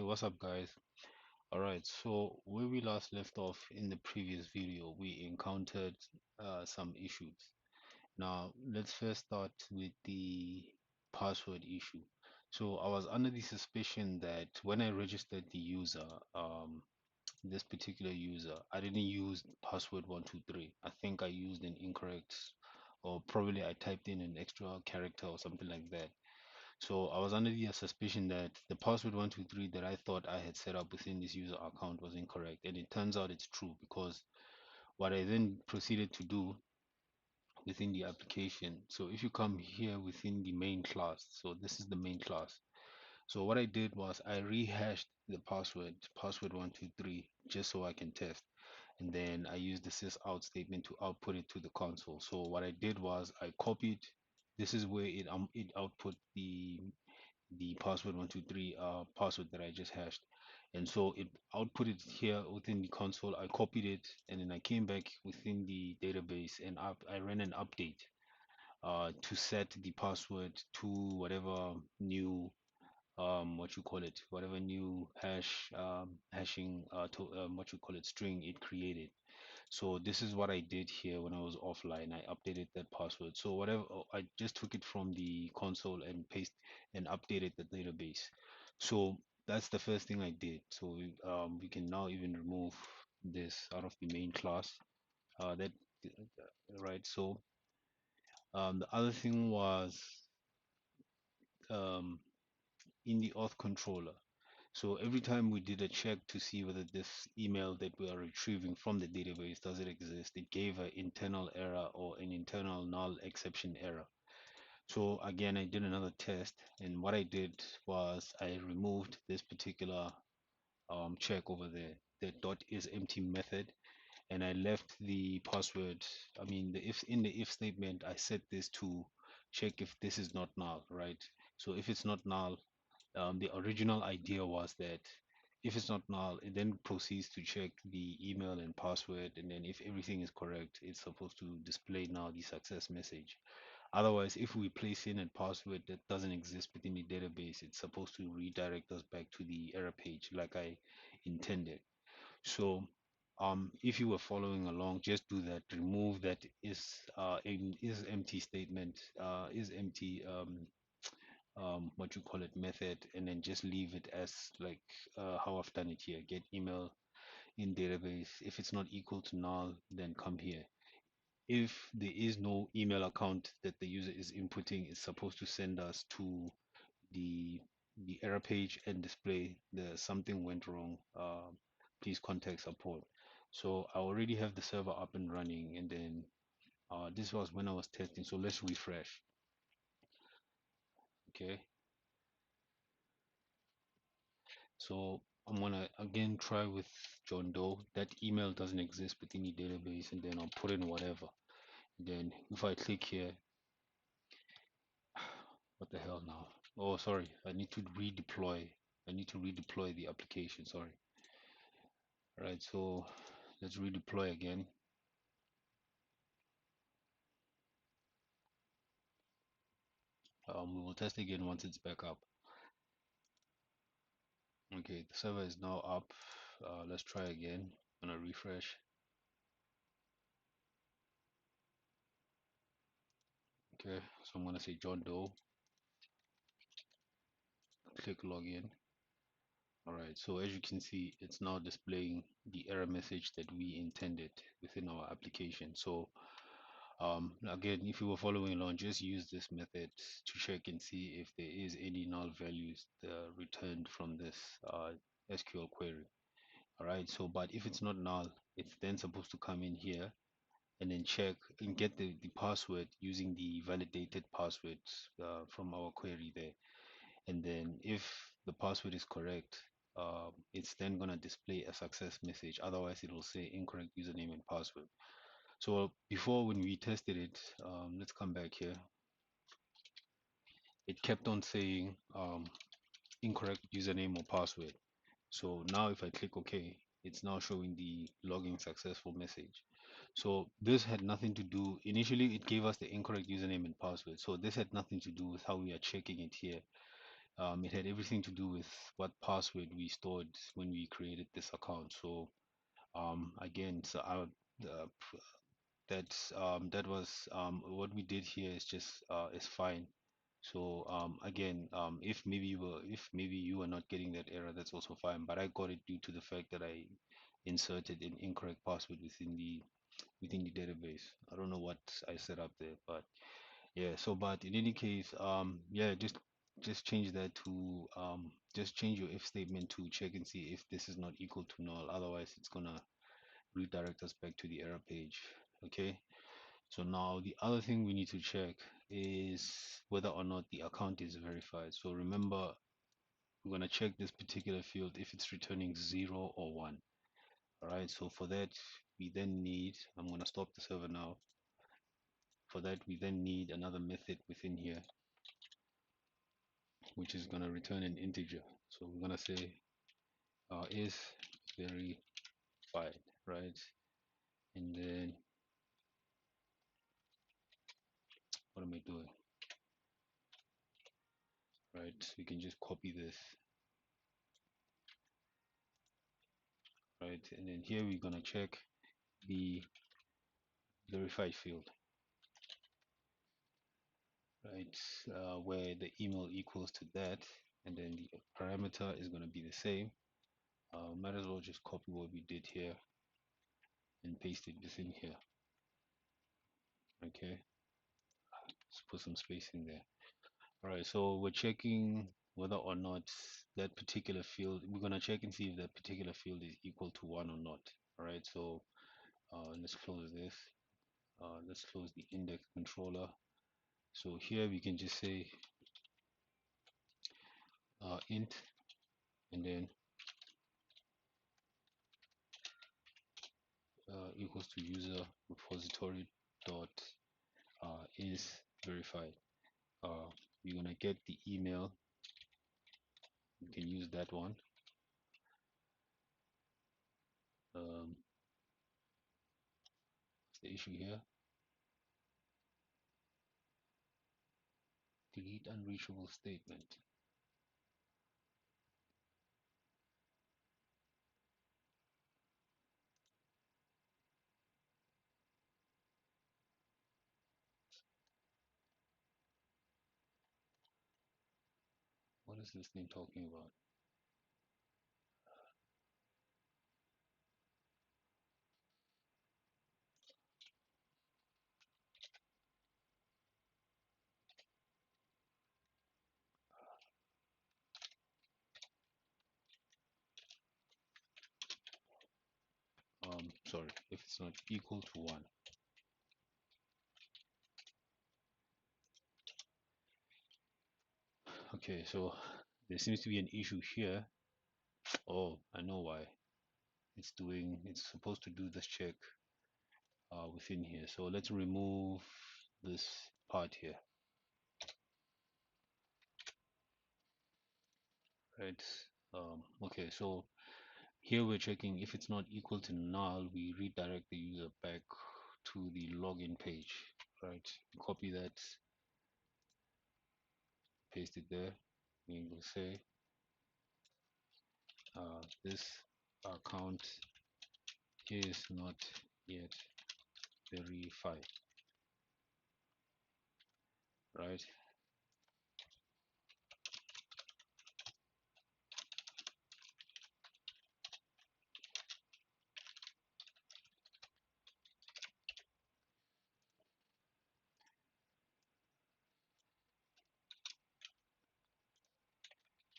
what's up, guys? All right, so where we last left off in the previous video, we encountered some issues. Now, let's first start with the password issue. So, I was under the suspicion that when I registered the user, this particular user, I didn't use password 123. I think I used an incorrect, or probably I typed in an extra character or something like that. So I was under the suspicion that the password 123 that I thought I had set up within this user account was incorrect. And it turns out it's true because what I then proceeded to do within the application. So if you come here within the main class, so this is the main class. So what I did was I rehashed the password 123, just so I can test. And then I used the sys out statement to output it to the console. So what I did was I copied, this is where it output the password 123 password that I just hashed. And so it output it here within the console. I copied it and then I came back within the database and I ran an update to set the password to whatever new what you call it, whatever new hashing what you call it string it created. So this is what I did here when I was offline. I updated that password. So whatever, I just took it from the console and paste and updated the database. So that's the first thing I did. So we can now even remove this out of the main class. That right. So the other thing was um, in the auth controller. So every time we did a check to see whether this email that we are retrieving from the database does it exist, it gave an internal error or an internal null exception error. So again, I did another test, and what I did was I removed this particular check over there, the dot is empty method, and I left the password. I mean, the if in the if statement, I set this to check if this is not null, right? So if it's not null, the original idea was that if it's not null, it then proceeds to check the email and password, and then if everything is correct, it's supposed to display now the success message. Otherwise, if we place in a password that doesn't exist within the database, it's supposed to redirect us back to the error page like I intended. So if you were following along, just do that. Remove that is empty statement, is empty what you call it method, and then just leave it as like how I've done it here. Get email in database. If it's not equal to null, then come here. If there is no email account that the user is inputting, it's supposed to send us to the the error page and display the something went wrong. Please contact support. So I already have the server up and running, and then this was when I was testing. So let's refresh. Okay, so I'm gonna again try with John Doe. That email doesn't exist within the database, and then I'll put in whatever. Then if I click here, what the hell now? Oh, sorry, I need to redeploy. I need to redeploy the application. Sorry. All right, so let's redeploy again. We will test again once it's back up. Okay, the server is now up. Let's try again. I'm gonna refresh. Okay, so I'm gonna say John Doe. Click login. All right, so as you can see, it's now displaying the error message that we intended within our application. So again, if you were following along, just use this method to check and see if there is any null values returned from this SQL query. All right, so but if it's not null, it's then supposed to come in here and then check and get the password using the validated password from our query there. And then if the password is correct, it's then going to display a success message. Otherwise, it will say incorrect username and password. So before when we tested it, let's come back here. It kept on saying incorrect username or password. So now if I click OK, it's now showing the login successful message. So this had nothing to do, initially it gave us the incorrect username and password. So this had nothing to do with how we are checking it here. It had everything to do with what password we stored when we created this account. So again, so uh, that was what we did here is just is fine. So again, if maybe you were not getting that error, that's also fine. But I got it due to the fact that I inserted an incorrect password within the database. I don't know what I set up there, but yeah. So but in any case, yeah, just change that to just change your if statement to check and see if this is not equal to null. Otherwise, it's gonna redirect us back to the error page. Okay. So now the other thing we need to check is whether or not the account is verified. So remember, we're going to check this particular field if it's returning 0 or 1. All right, so for that, we then need, I'm going to stop the server now. For that, we then need another method within here, which is going to return an integer. So we're going to say is verified, right? And then what am I doing? Right, we can just copy this, right? And then here we're going to check the verified field, right? Where the email equals to that, and then the parameter is going to be the same. Might as well just copy what we did here and paste it within here. Okay, let's put some space in there. All right, so we're checking whether or not that particular field, we're going to check and see if that particular field is equal to 1 or not. All right, so let's close this. Let's close the index controller. So here we can just say int, and then equals to user repository dot is verified. You're gonna get the email. You can use that one. What's the issue here? Delete unreachable statement. What is this thing talking about? Sorry, if it's not equal to 1. Okay, so there seems to be an issue here. Oh, I know why. It's supposed to do this check within here. So let's remove this part here, right? Okay, so here we're checking if it's not equal to null, we redirect the user back to the login page, right? Copy that, paste it there. We will say this account is not yet verified, right?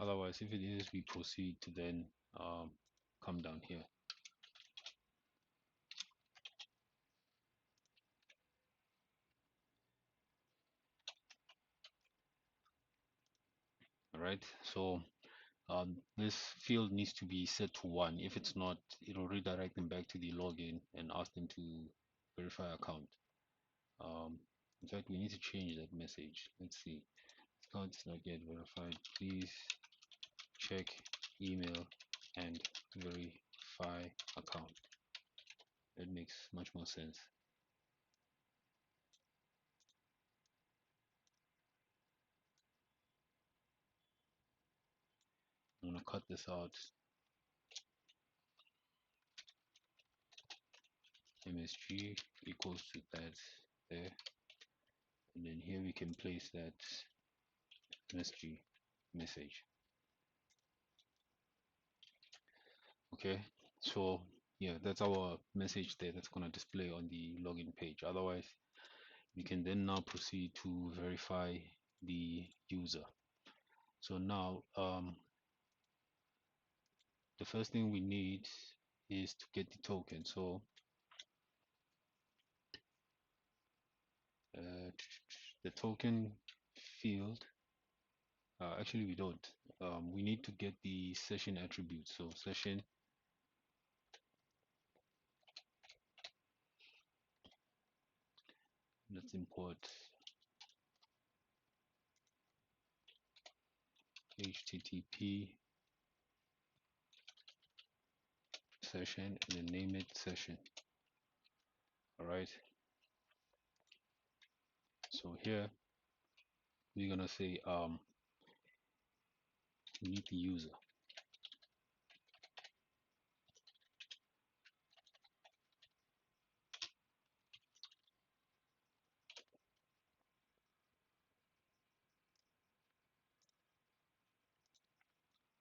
Otherwise, if it is, we proceed to then come down here. All right, so this field needs to be set to 1. If it's not, it'll redirect them back to the login and ask them to verify account. In fact, we need to change that message. Let's see. Account is not yet verified. Please check email and verify account. That makes much more sense. gonna cut this out. MSG equals to that there, and then here we can place that MSG message. Okay, so yeah, that's our message there that's gonna display on the login page. Otherwise, we can then now proceed to verify the user. So now the first thing we need is to get the token. So uh, the token field, actually we don't. We need to get the session attribute. So session, let's import HTTP session and then name it session. All right. So here we're gonna say we need the user.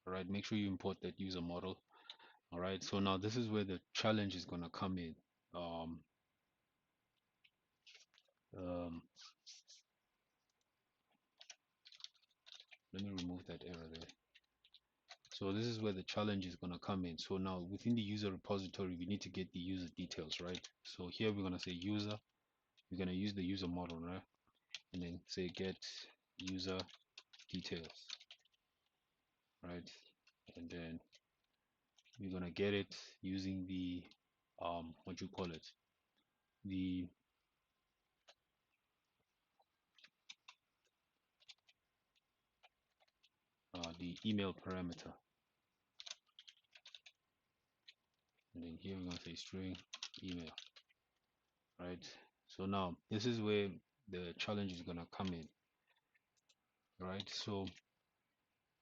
All right. Make sure you import that user model. All right. So now this is where the challenge is gonna come in. Um, um, Let me remove that error there. So this is where the challenge is going to come in. So now within the user repository, we need to get the user details, right? So here we're going to say user. We're going to use the user model, right? And then say get user details, right? And then we're going to get it using the what you call it, the the email parameter. And then here we're going to say string email, right? So now this is where the challenge is going to come in, right? So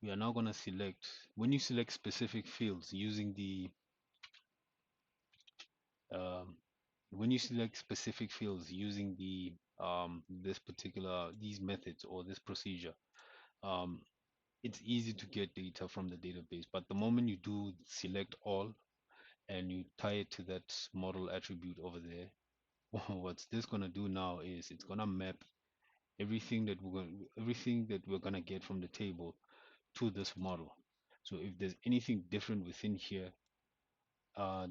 we are now going to select, when you select specific fields using the um, when you select specific fields using the this particular these methods or this procedure, um, it's easy to get data from the database. But the moment you do select all and you tie it to that model attribute over there, what's this gonna do now is it's gonna map everything that we're gonna get from the table to this model. So if there's anything different within here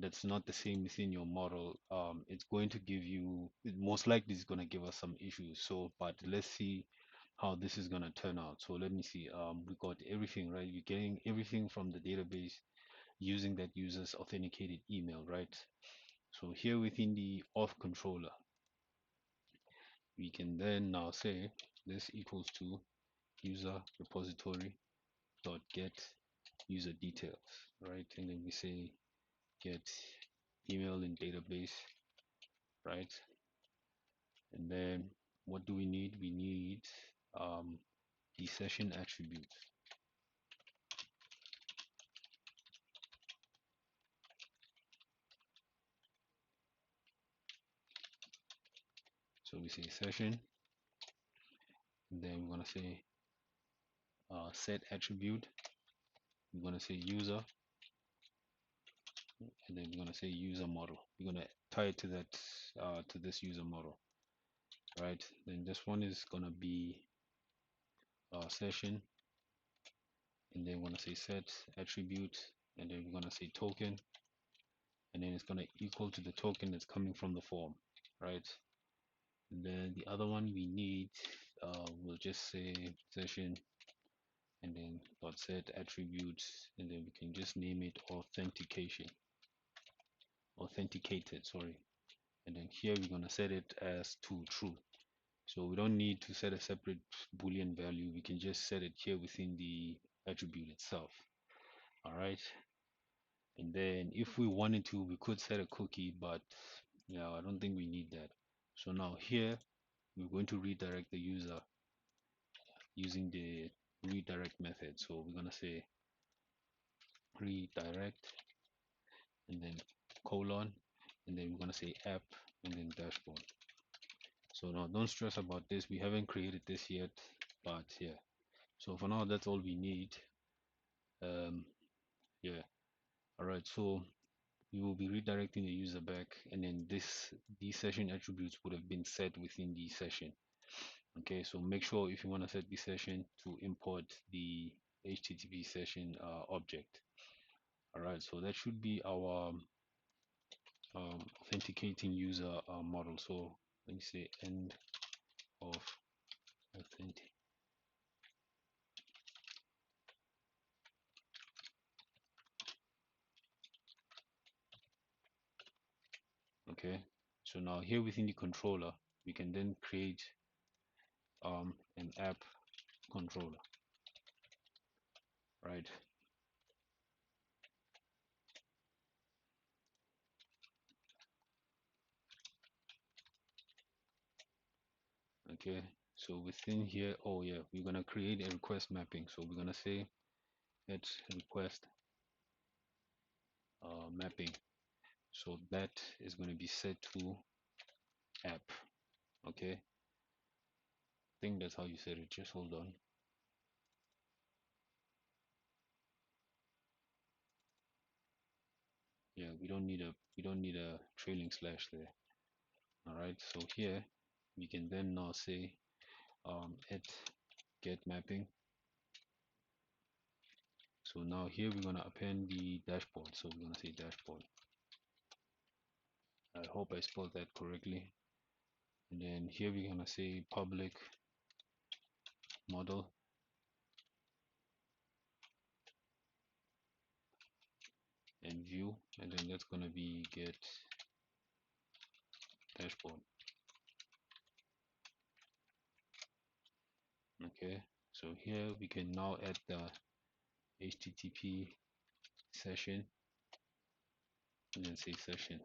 that's not the same within your model, it's going to give you, it most likely is going to give us some issues. So, but let's see how this is going to turn out. So let me see. We got everything, right? We're getting everything from the database using that user's authenticated email, right? So here within the auth controller, we can then now say this equals to user repository dot get user details, right? And then we say get email in database, right? And then what do we need? We need um, the session attribute. So we say session, and then we're gonna say set attribute. We're gonna say user, and then we're gonna say user model. We're gonna tie it to that to this user model, right? Then this one is gonna be session, and then we're gonna say set attribute, and then we're gonna say token, and then it's gonna equal to the token that's coming from the form, right? And then the other one we need, we'll just say session and then dot set attributes, and then we can just name it authenticated, sorry. And then here we're gonna set it as to true. So we don't need to set a separate boolean value. We can just set it here within the attribute itself. All right. And then if we wanted to, we could set a cookie, but yeah, I don't think we need that. So now here we're going to redirect the user using the redirect method. So we're gonna say redirect, and then colon, and then we're going to say app, and then dashboard. So now don't stress about this, we haven't created this yet, but yeah, so for now that's all we need. um yeah, all right, so we will be redirecting the user back, and then these session attributes would have been set within the session. Okay, so make sure if you want to set the session to import the http session object. All right, so that should be our authenticating user model. So let me say end of authentic. Okay, so now here within the controller we can then create an app controller, right? Okay, so within here, oh yeah, we're gonna create a request mapping. So we're gonna say it's request mapping. So that is going to be set to app. Okay, I think that's how you said it. Just hold on. Yeah, we don't need a trailing slash there. All right, so here we can then now say at get mapping. So now here we're gonna append the dashboard. So we're gonna say dashboard. I hope I spelled that correctly. And then here we're gonna say public model and view, and then that's gonna be get dashboard. Okay, so here we can now add the http session and then say session.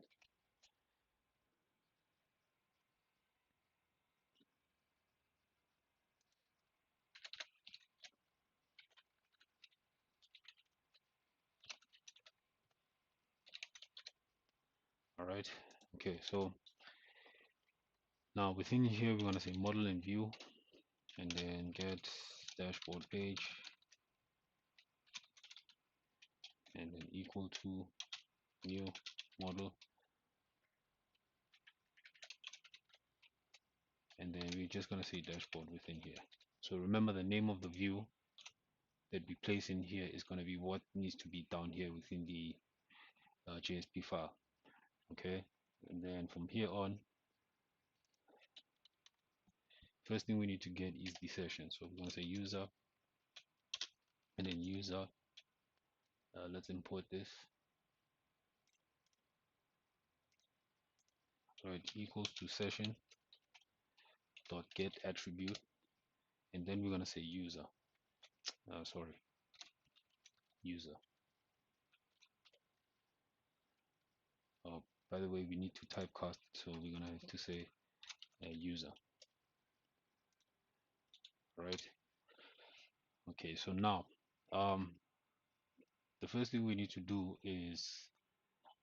All right, okay, so now within here we're going to say model and view, and then get dashboard page, and then equal to new model, and then we're just going to say dashboard within here. So remember, the name of the view that we place in here is going to be what needs to be down here within the JSP file. Okay, and then from here on, first thing we need to get is the session. So we're going to say user, and then user, let's import this. Right, equals to session dot get attribute, and then we're going to say user, sorry, user. By the way, we need to typecast, so we're going to have to say user. Right, okay, so now um the first thing we need to do is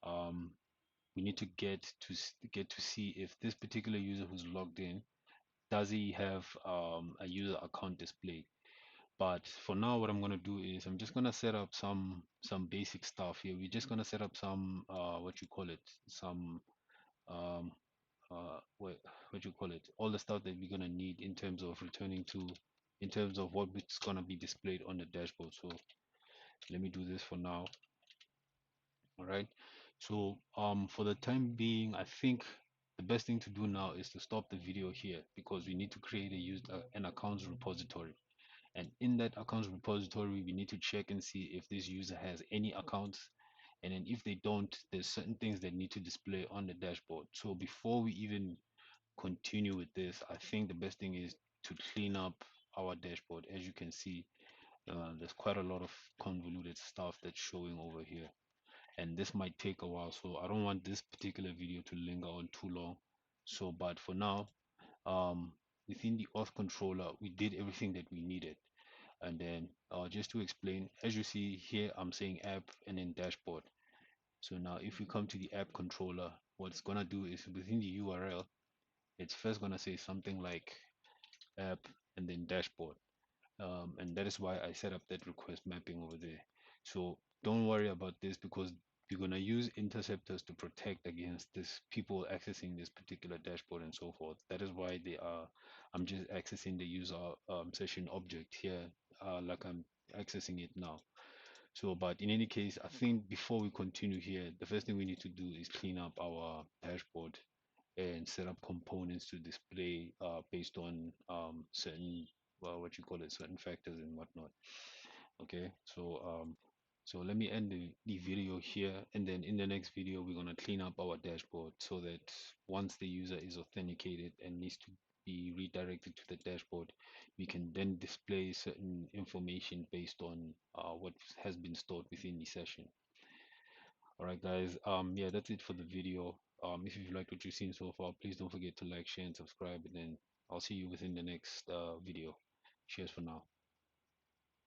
um we need to get to see if this particular user who's logged in, does he have a user account displayed. But for now, what I'm going to do is I'm just going to set up some basic stuff here. We're just going to set up some what you call it, some um what you call it, all the stuff that we're going to need in terms of returning to, in terms of what it's going to be displayed on the dashboard. So let me do this for now. All right, so for the time being, I think the best thing to do now is to stop the video here, because we need to create a an accounts repository. And in that accounts repository, we need to check and see if this user has any accounts. And then if they don't, there's certain things that need to display on the dashboard. So before we even continue with this, I think the best thing is to clean up our dashboard. As you can see, there's quite a lot of convoluted stuff that's showing over here. And this might take a while. So I don't want this particular video to linger on too long. So, but for now, within the auth controller, we did everything that we needed. And then just to explain, as you see here, I'm saying app and then dashboard. So now if we come to the app controller, what it's gonna do is within the URL, it's first gonna say something like app and then dashboard. And that is why I set up that request mapping over there. So don't worry about this because we're gonna use interceptors to protect against this people accessing this particular dashboard and so forth. That is why they are. I'm just accessing the user session object here, like I'm accessing it now. So, but in any case, I think before we continue here, the first thing we need to do is clean up our dashboard and set up components to display based on certain, well, what you call it, certain factors and whatnot. Okay, so let me end the video here, and then in the next video we're gonna clean up our dashboard so that once the user is authenticated and needs to be redirected to the dashboard, we can then display certain information based on what has been stored within the session. All right, guys. Yeah, that's it for the video. If you've liked what you've seen so far, please don't forget to like, share, and subscribe. And then I'll see you within the next video. Cheers for now.